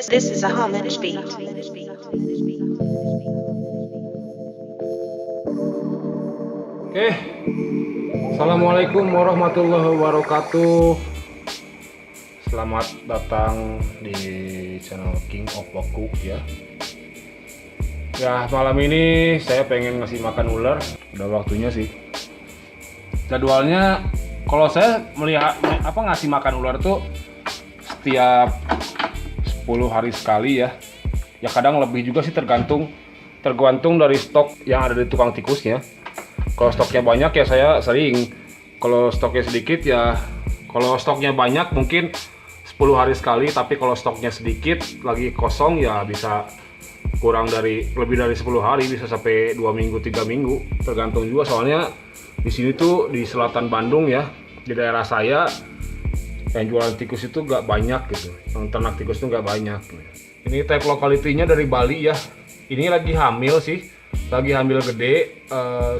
This is a homage beat. Oke, Assalamualaikum warahmatullahi wabarakatuh. Selamat datang di channel King of Cook ya. Ya, malam ini saya pengen ngasih makan ular. Udah waktunya sih. Jadwalnya kalau saya melihat ngasih makan ular tuh setiap 10 hari sekali ya. Ya kadang lebih juga sih tergantung dari stok yang ada di tukang tikusnya. Kalau stoknya banyak ya saya sering. Kalau stoknya sedikit ya, kalau stoknya banyak mungkin 10 hari sekali, tapi kalau stoknya sedikit lagi kosong ya bisa lebih dari 10 hari, bisa sampai 2 minggu 3 minggu, tergantung juga. Soalnya di sini tuh di selatan Bandung ya, di daerah saya yang jualan tikus itu gak banyak gitu, yang ternak tikus itu gak banyak. Ini type locality-nya dari Bali ya. Ini lagi hamil sih, lagi hamil gede.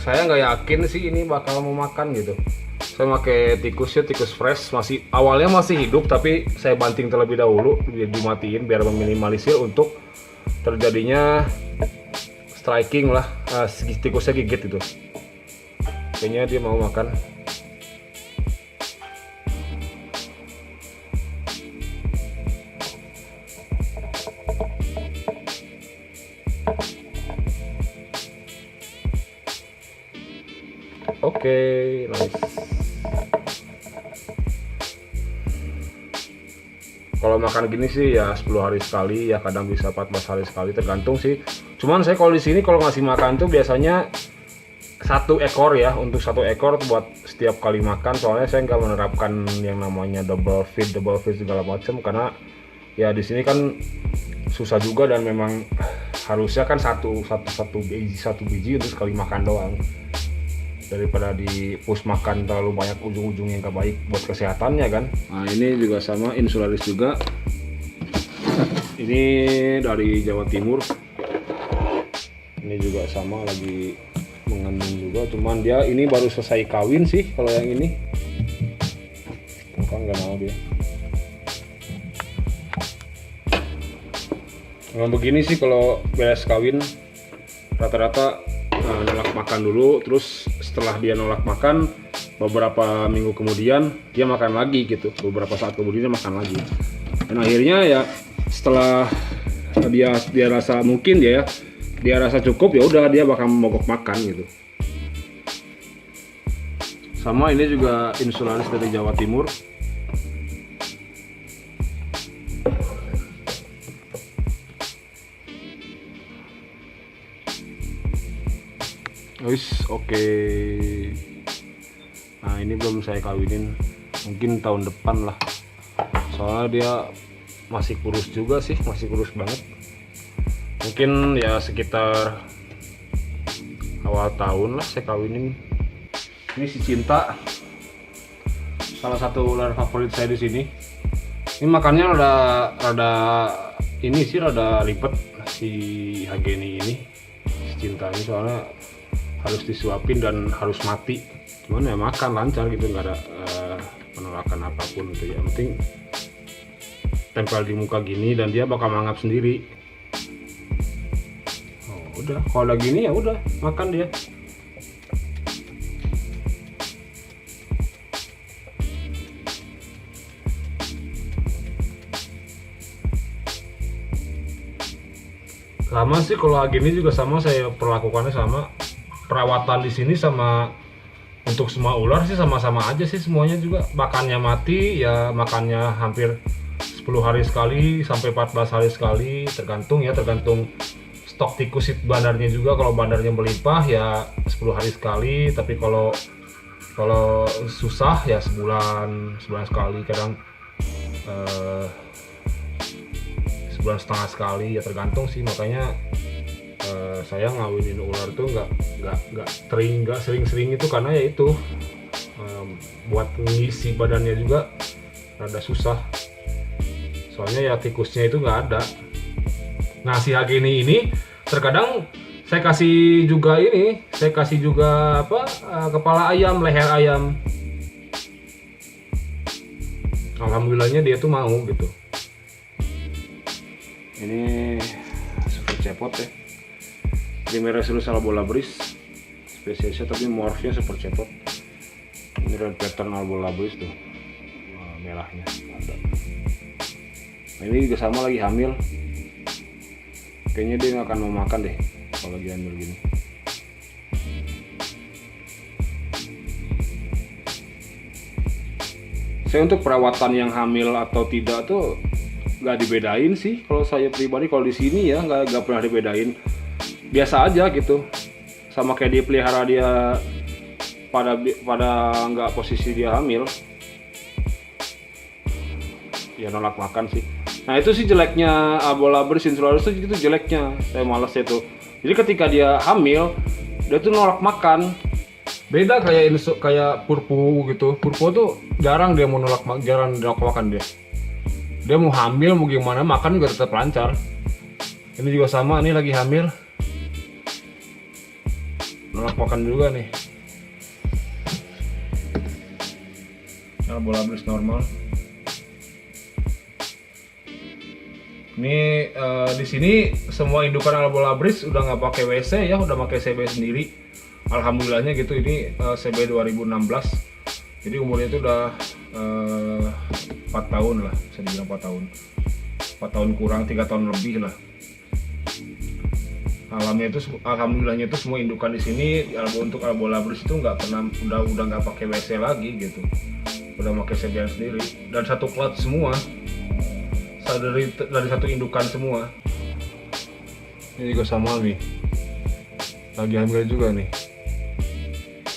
Saya nggak yakin sih ini bakal mau makan gitu. Saya pakai tikusnya tikus fresh, awalnya masih hidup, tapi saya banting terlebih dahulu, dimatiin biar meminimalisir untuk terjadinya striking lah, tikusnya gigit itu. Kayaknya dia mau makan. Oke, nice. Kalau makan gini sih ya 10 hari sekali, ya kadang bisa 14 hari sekali, tergantung sih. Cuman saya kalau di sini kalau ngasih makan tuh biasanya 1 ekor ya, untuk 1 ekor buat setiap kali makan. Soalnya saya nggak menerapkan yang namanya double feed segala macam, karena ya di sini kan susah juga dan memang harusnya kan satu biji untuk sekali makan doang, daripada di push makan terlalu banyak ujung-ujungnya nggak baik buat kesehatannya kan. Nah ini juga sama, insularis juga. Ini dari Jawa Timur. Ini juga sama, lagi mengandung juga, cuman dia ini baru selesai kawin sih. Kalau yang ini kan nggak mau dia. Memang begini sih kalau beres kawin, rata-rata nolak makan dulu, terus setelah dia nolak makan beberapa minggu kemudian dia makan lagi gitu, beberapa saat kemudian dia makan lagi, dan akhirnya ya setelah dia rasa mungkin dia rasa cukup, ya udah dia bakal mogok makan gitu. Sama ini juga insularis dari Jawa Timur. Oke. Nah ini belum saya kawinin, mungkin tahun depan lah. Soalnya dia masih kurus juga sih, masih kurus banget. Mungkin ya sekitar awal tahun lah saya kawinin. Ini si Cinta, salah satu ular favorit saya di sini. Ini makannya rada ribet si Hageni ini, si Cinta ini, soalnya harus disuapin dan harus mati. Cuman ya makan lancar gitu, nggak ada penolakan apapun gitu ya. Yang penting tempel di muka gini dan dia bakal mangap sendiri. Oh, udah kalau udah gini ya udah makan dia. Sama sih kalau gini juga sama, saya perlakukannya sama. Perawatan di sini sama untuk semua ular sih sama-sama aja sih, semuanya juga makannya mati ya, makannya hampir 10 hari sekali sampai 14 hari sekali, tergantung stok tikus bandarnya juga. Kalau bandarnya melimpah ya 10 hari sekali, tapi kalau susah ya sebulan sekali, kadang sebulan setengah sekali ya, tergantung sih. Makanya saya ngawinin ular tuh nggak sering-sering itu, karena ya itu buat ngisi badannya juga rada susah. Soalnya ya tikusnya itu nggak ada. Nah si Hageni ini terkadang saya kasih juga kepala ayam, leher ayam. Alhamdulillahnya dia tuh mau gitu. Ini super cepot ya. Trimeresurus albolabris spesiesnya, tapi morphnya super cepot. Ini red pattern albolabris tuh, merahnya ada. Nah, ini juga sama, lagi hamil. Kayaknya dia nggak akan mau makan deh kalau lagi hamil gini. Saya untuk perawatan yang hamil atau tidak tuh nggak dibedain sih. Kalau saya pribadi, kalau di sini ya nggak pernah dibedain. Biasa aja gitu. Sama kayak dipelihara dia pada nggak posisi dia hamil. Ya nolak makan sih. Nah itu sih jeleknya albolabris insularis itu jeleknya. Saya males itu. Jadi ketika dia hamil, dia tuh nolak makan. Beda kayak purpu gitu. Purpu tuh jarang nolak makan dia. Dia mau hamil mau gimana, makan juga tetap lancar. Ini juga sama, ini lagi hamil. Nolak makan juga nih. Albolabris normal. Ini di sini semua indukan albolabris udah nggak pakai WC ya, udah pakai CB sendiri. Alhamdulillahnya gitu. Ini CB 2016. Jadi umurnya itu udah 4 tahun lah, bisa dibilang 4 tahun. 4 tahun kurang, 3 tahun lebih lah. Alhamdulillahnya itu semua indukan di sini untuk albolabris itu nggak pernah udah nggak pakai WC lagi gitu. Udah pakai CB sendiri dan satu clutch semua. Dari satu indukan semua. Ini juga sama nih, lagi hamil juga nih.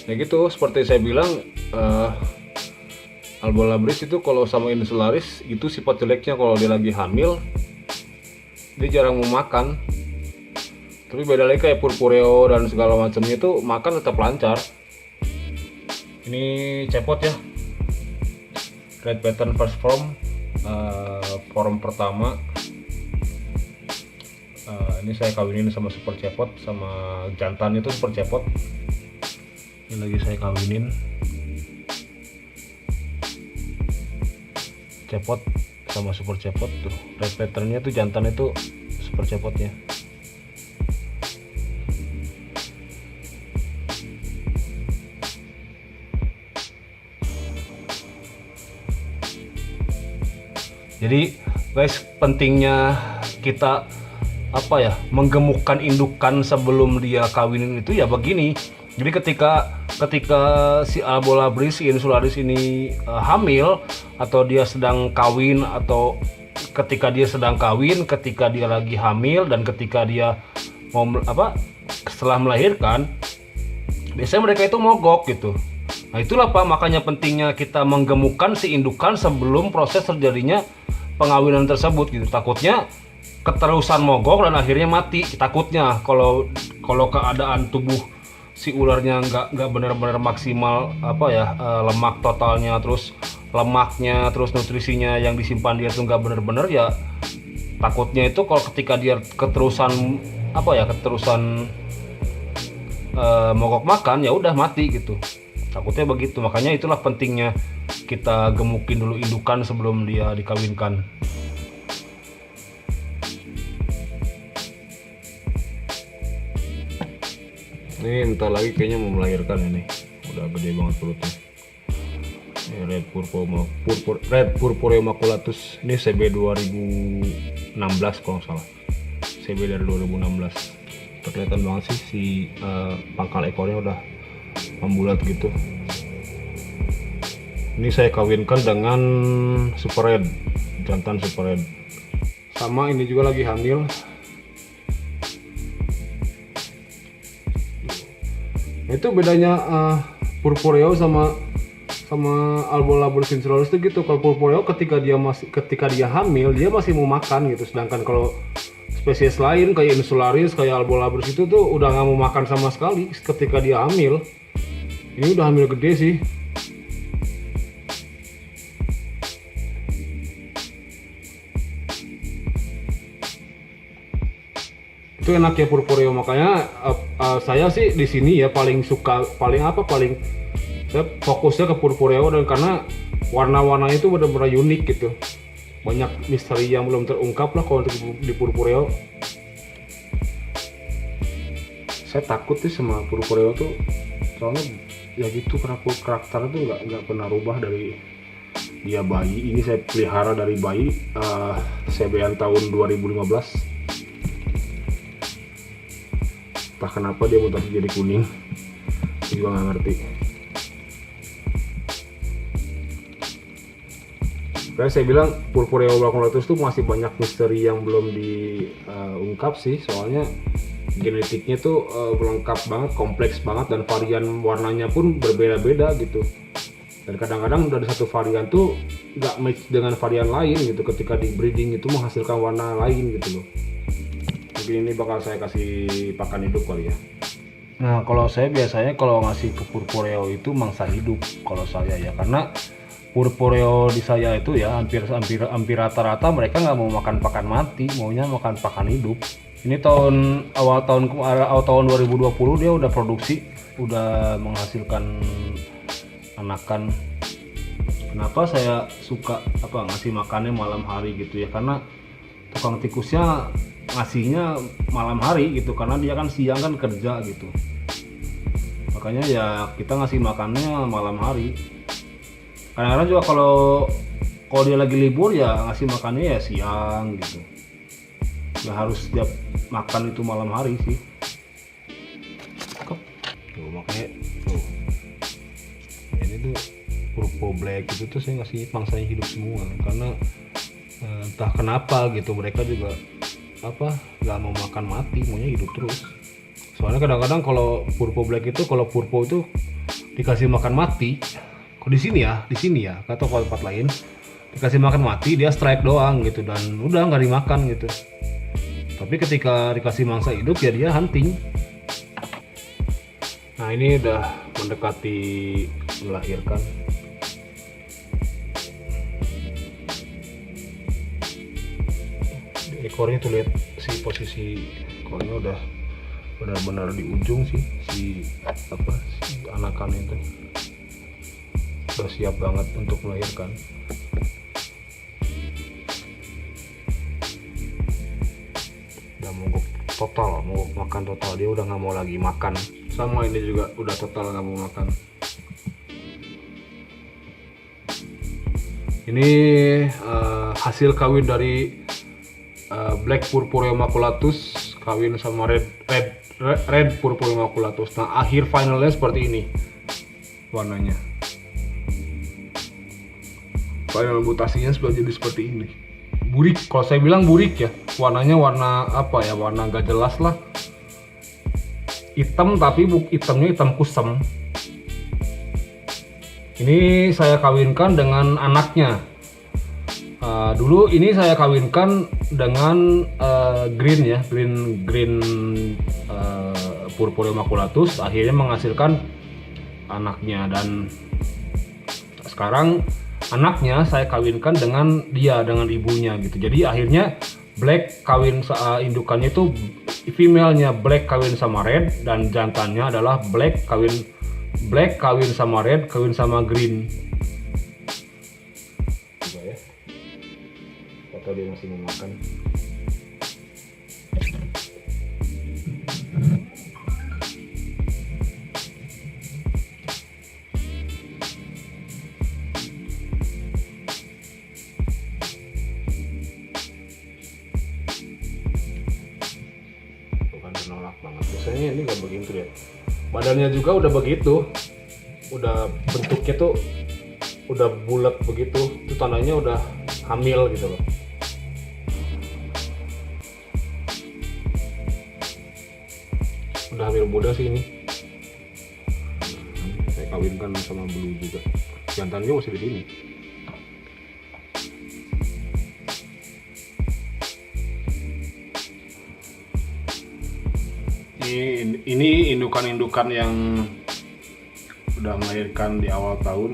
Ya gitu, seperti saya bilang, albolabris itu kalau sama insularis itu sifat jeleknya, kalau dia lagi hamil dia jarang mau makan. Tapi beda lagi kayak purpureo dan segala macamnya itu makan tetap lancar. Ini cepot ya, red pattern first form. Form pertama. Ini saya kawinin sama super cepot, sama jantan itu super cepot. Ini lagi saya kawinin cepot sama super cepot tuh. Red patternnya tuh jantan itu super cepotnya. Jadi guys, pentingnya kita menggemukkan indukan sebelum dia kawinin itu ya begini. Jadi ketika si albolabris, si insularis ini hamil, atau dia sedang kawin, atau ketika dia sedang kawin, ketika dia lagi hamil, dan ketika dia mau setelah melahirkan, biasanya mereka itu mogok gitu. Nah itulah Pak, makanya pentingnya kita menggemukkan si indukan sebelum proses terjadinya pengawinan tersebut gitu. Takutnya keterusan mogok dan akhirnya mati. Takutnya kalau keadaan tubuh si ularnya nggak benar-benar maksimal lemak totalnya, terus lemaknya, terus nutrisinya yang disimpan dia tuh nggak benar-benar, ya takutnya itu kalau ketika dia keterusan mogok makan, ya udah mati gitu. Takutnya begitu. Makanya itulah pentingnya kita gemukin dulu indukan sebelum dia dikawinkan. Ini entar lagi kayaknya mau melahirkan ini. Udah gede banget perutnya. Ini red purpureo maculatus. Ini CB 2016 kalau nggak salah. CB dari 2016. Kelihatan banget sih si pangkal ekornya udah membulat gitu. Ini saya kawinkan dengan super red, jantan super red. Sama ini juga lagi hamil. Itu bedanya purpureo sama albolabris insularis itu gitu. Kalau purpureo ketika dia hamil dia masih mau makan gitu. Sedangkan kalau spesies lain kayak insularis, kayak albolabris itu tuh udah nggak mau makan sama sekali ketika dia hamil. Ini udah hamil gede sih. Itu enaknya purpureo, makanya saya sih di sini ya paling saya fokusnya ke purpureo, dan karena warna-warnanya itu benar-benar unik gitu. banyak misteri yang belum terungkap lah kalau untuk di Purpureo. Saya takut sih sama Purpureo tuh, soalnya ya gitu karakter tuh nggak pernah rubah dari dia bayi. Ini saya pelihara dari bayi, CBN tahun 2015. Entah kenapa dia mutasi jadi kuning, saya juga nggak ngerti. Kayak saya bilang Purpureo Blackmolatus tuh masih banyak misteri yang belum diungkap sih, soalnya genetiknya tuh lengkap banget, kompleks banget, dan varian warnanya pun berbeda-beda gitu. Dan kadang-kadang dari satu varian tuh nggak match dengan varian lain gitu, ketika di breeding itu menghasilkan warna lain gitu loh. Mungkin ini bakal saya kasih pakan hidup kali ya. Nah kalau saya biasanya kalau ngasih ke Purpureo itu mangsa hidup kalau saya ya, karena Purpureo di saya itu ya hampir rata-rata mereka nggak mau makan pakan mati, maunya makan pakan hidup. Ini awal tahun 2020 dia udah produksi, udah menghasilkan anakan. Kenapa saya suka ngasih makannya malam hari gitu ya, karena tukang tikusnya ngasihnya malam hari gitu, karena dia kan siang kan kerja gitu. Makanya ya kita ngasih makannya malam hari. Kadang-kadang juga kalau dia lagi libur ya ngasih makannya ya siang gitu. Nggak harus dia makan itu malam hari sih. Tuh makanya tuh ini tuh Purpo Black itu tuh saya ngasih mangsanya hidup semua, karena entah kenapa gitu mereka juga nggak mau makan mati, maunya hidup terus. Soalnya kadang-kadang kalau Purpo Black itu, kalau Purpo itu dikasih makan mati, kok di sini ya atau kalau tempat lain dikasih makan mati dia strike doang gitu, dan udah nggak dimakan gitu. Tapi ketika dikasih mangsa hidup ya dia hunting. Nah ini udah mendekati melahirkan. Ekornya tuh lihat posisi ekornya udah benar-benar di ujung sih, si anakan itu udah siap banget untuk melahirkan. Udah mogok makan total, dia udah nggak mau lagi makan. Sama ini juga udah total nggak mau makan. Ini hasil kawin dari Black Purpureo Maculatus kawin sama red Purpureo Maculatus. Nah akhir finalnya seperti ini warnanya. Final mutasinya sudah jadi seperti ini. Burik, kalau saya bilang burik ya. Warnanya warna warna nggak jelas lah. Hitam tapi hitamnya hitam kusam. Ini saya kawinkan dengan anaknya. Dulu ini saya kawinkan dengan green Purpureo Maculatus, akhirnya menghasilkan anaknya, dan sekarang anaknya saya kawinkan dengan ibunya gitu. Jadi akhirnya Black kawin indukannya itu female-nya Black kawin sama red, dan jantannya adalah Black kawin sama red kawin sama green. Coba ya. Foto dia masih mau makan. Nolak banget, biasanya ini nggak begitu ya. Badannya juga udah begitu, udah bentuknya tuh udah bulat begitu, itu tandanya udah hamil gitu loh. Udah hamil muda sih ini. Saya kawinkan sama Blue juga, jantannya masih di sini. Ini indukan-indukan yang udah melahirkan di awal tahun.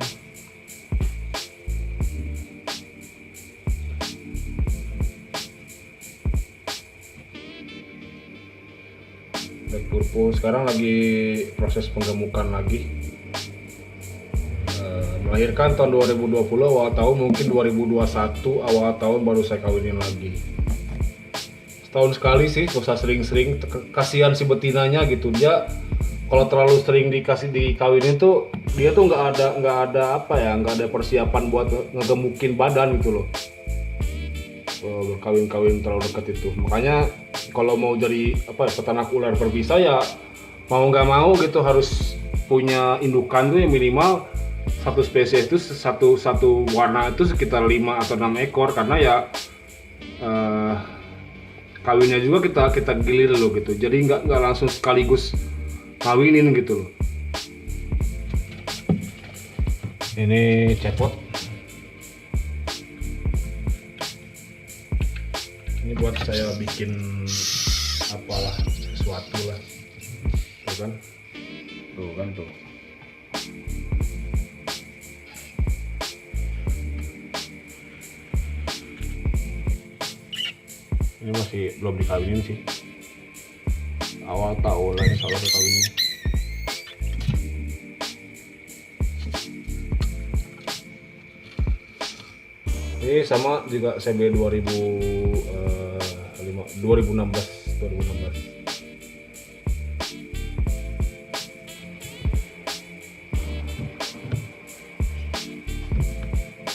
Black Purple sekarang lagi proses penggemukan lagi. Melahirkan tahun 2020, awal tahun mungkin 2021 awal tahun baru saya kawinin lagi. Setahun sekali sih, gak usah sering-sering. Kasihan si betinanya gitu, dia kalau terlalu sering dikawinin tuh dia tuh nggak ada persiapan buat ngegemukin badan gitu loh. Berkawin-kawin terlalu dekat itu. Makanya kalau mau jadi peternak ular berbisa ya mau nggak mau gitu harus punya indukan tuh yang minimal satu spesies itu satu warna itu sekitar 5 atau 6 ekor, karena ya kawinnya juga kita gilir loh gitu. Jadi nggak langsung sekaligus kawinin gitu loh. Ini cepot. Ini buat saya bikin apalah sesuatu lah. Tuh kan tuh. Ini masih belum dikawinin sih. Awal tahun lah insya Allah dikawinin. Ini sama juga CB 2016.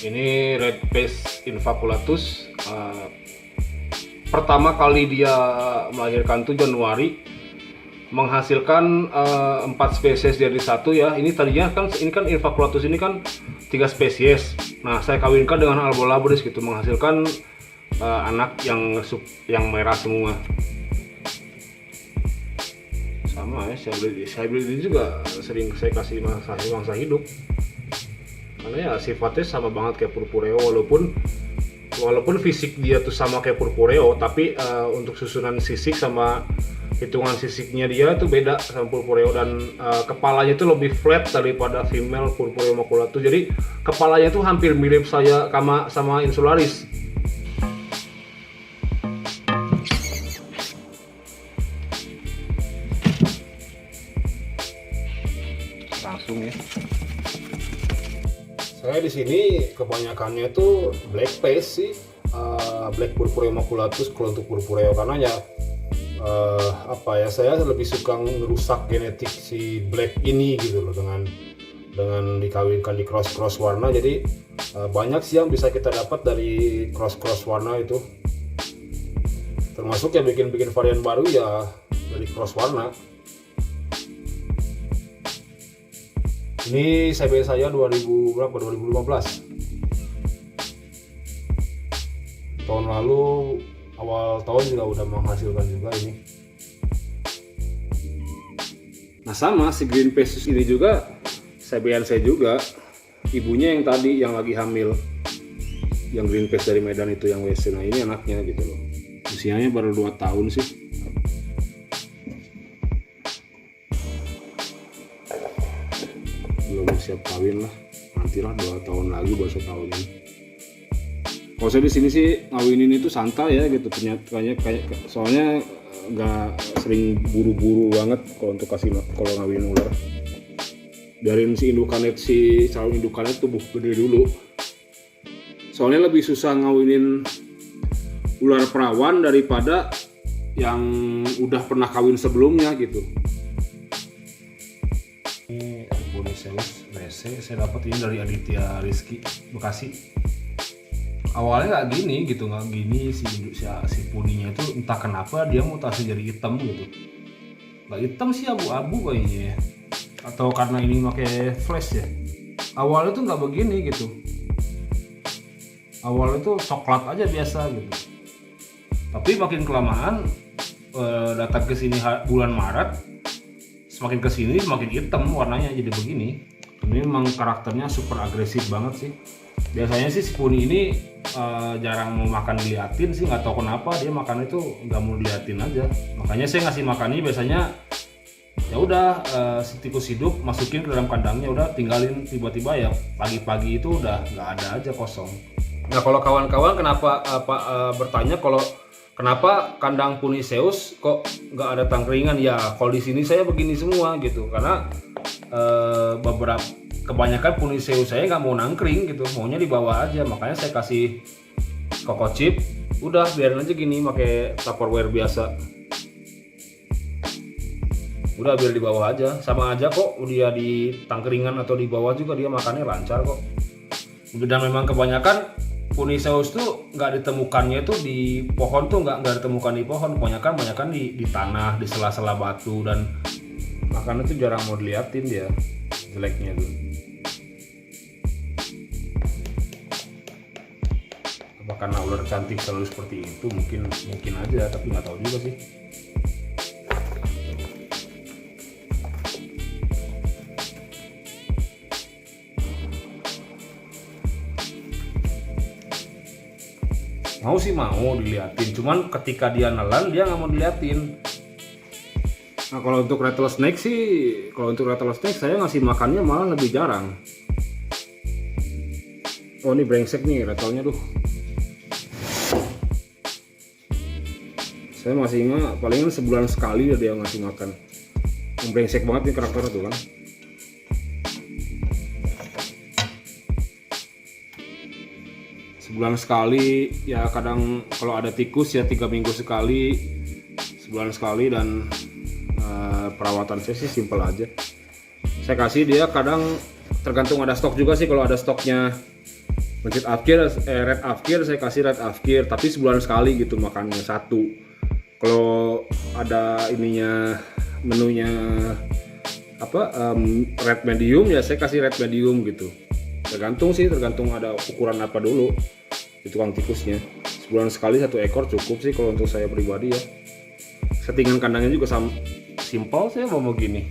Ini red face invaculatus. Pertama kali dia melahirkan tuh Januari, menghasilkan 4 spesies jadi satu ya. Ini tadinya kan invaculatus ini kan 3 spesies. Nah, saya kawinkan dengan albolabris gitu, menghasilkan anak yang merah semua. Sama ya, saya beli ini juga sering saya kasih mangsa hidup. Karena ya sifatnya sama banget kayak purpureo, walaupun fisik dia tuh sama kayak purpureo, tapi untuk susunan sisik sama hitungan sisiknya dia tuh beda sama purpureo, dan kepalanya tuh lebih flat daripada female purpureo maculatus. Jadi kepalanya tuh hampir mirip saya sama insularis. Langsung ya. Saya di sini kebanyakannya tuh black face sih, black purpureo maculatus kalau untuk purpureo, karena ya saya lebih suka ngerusak genetik si black ini gitu loh dengan dikawinkan di cross warna. Jadi banyak sih yang bisa kita dapat dari cross warna itu, termasuk yang bikin varian baru ya dari cross warna. Ini CB saya 2015. Tahun lalu awal tahun juga udah menghasilkan juga ini. Nah, sama si green peaches ini juga CB-an saya juga. Ibunya yang tadi yang lagi hamil, yang green peaches dari Medan itu yang WC. Nah, ini anaknya gitu loh. Usianya baru 2 tahun sih. Belum siap kawin lah, nantilah 2 tahun lagi baru kawin. Kalau saya di sini sih ngawinin itu santai ya gitu, kayak soalnya nggak sering buru-buru banget kalau ngawinin ular. Biarin si calon indukannya tumbuh gede dulu. Soalnya lebih susah ngawinin ular perawan daripada yang udah pernah kawin sebelumnya gitu. Ini Boniseus WC saya dapat ini dari Aditya Rizky Bekasi. Awalnya nggak gini si puninya itu entah kenapa dia mutasi jadi hitam gitu. Nggak hitam sih, abu-abu kayaknya ya. Atau karena ini pakai flash ya. Awalnya tuh nggak begini gitu. Awalnya tuh coklat aja biasa gitu. Tapi makin kelamaan datang ke sini bulan Maret, semakin kesini semakin hitam warnanya jadi begini. Ini memang karakternya super agresif banget sih. Biasanya sih si puni ini jarang mau makan diliatin sih, nggak tahu kenapa dia makan itu nggak mau diliatin aja. Makanya saya ngasih makannya biasanya ya udah tikus hidup masukin ke dalam kandangnya, udah tinggalin, tiba-tiba ya pagi-pagi itu udah nggak ada aja kosong. Nah, kalau kawan-kawan bertanya kalau kenapa kandang Puniceus kok nggak ada tangkringan, ya kalau di sini saya begini semua gitu, karena kebanyakan puniseu saya nggak mau nangkring gitu, maunya di bawah aja, makanya saya kasih Coco Chip. Udah biarin aja gini pakai Tupperware biasa. Udah biar di bawah aja, sama aja kok dia di tangkringan atau di bawah juga dia makannya lancar kok. Dan memang kebanyakan Puniceus tuh nggak ditemukannya tuh di pohon, tuh nggak ditemukan di pohon, kebanyakan di tanah, di sela-sela batu, dan makannya tuh jarang mau diliatin dia jeleknya tuh. Apa karena ular cantik selalu seperti itu? Mungkin aja, tapi nggak tahu juga sih. Mau sih mau diliatin, cuman ketika dia nelan dia nggak mau diliatin. Nah kalau untuk rattlesnake saya ngasih makannya malah lebih jarang. Oh ini brengsek nih rattlenya tuh. Saya masih ingat palingan sebulan sekali dia ngasih makan. Brengsek banget nih karakternya tuh kan. Sebulan sekali ya, kadang kalau ada tikus ya 3 minggu sekali, sebulan sekali. Dan perawatan saya sih simpel aja. Saya kasih dia kadang tergantung ada stok juga sih. Kalau ada stoknya Red Afkir saya kasih Red Afkir, tapi sebulan sekali gitu makannya satu. Kalau ada ininya menunya red medium ya saya kasih red medium gitu. Tergantung ada ukuran apa dulu di tukang tikusnya. Sebulan sekali 1 ekor cukup sih kalau untuk saya pribadi ya. Settingan kandangnya juga simpel, saya mau gini.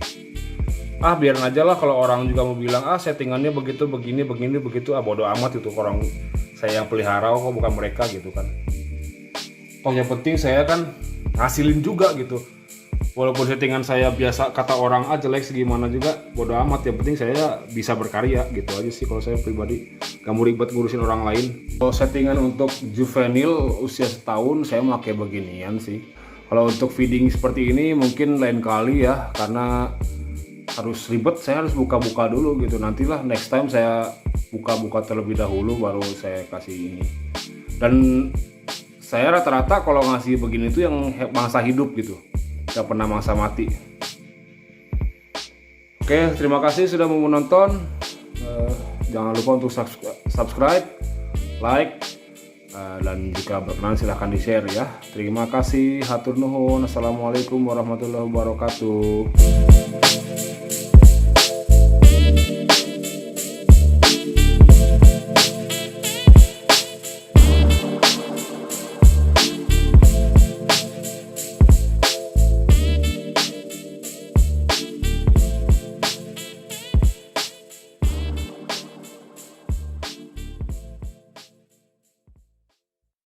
Biarin aja lah, kalau orang juga mau bilang settingannya begitu begini begitu, bodo amat itu orang saya yang pelihara kok, bukan mereka gitu kan. Yang penting saya kan ngasilin juga gitu. Walaupun settingan saya biasa kata orang jelek segimana juga bodo amat, yang penting saya bisa berkarya gitu aja sih kalau saya pribadi. Gak mau ribet ngurusin orang lain. Kalau settingan untuk juvenil usia setahun saya pakai beginian sih. Kalau untuk feeding seperti ini mungkin lain kali ya, karena harus ribet, saya harus buka-buka dulu gitu. Nantilah next time saya buka-buka terlebih dahulu baru saya kasih ini. Dan saya rata-rata kalau ngasih begini tuh yang mangsa hidup gitu, gak pernah mangsa mati. Oke, terima kasih sudah mau menonton. Jangan lupa untuk subscribe, like, dan jika berkenan silahkan di share ya. Terima kasih, hatur nuhun. Assalamualaikum warahmatullahi wabarakatuh.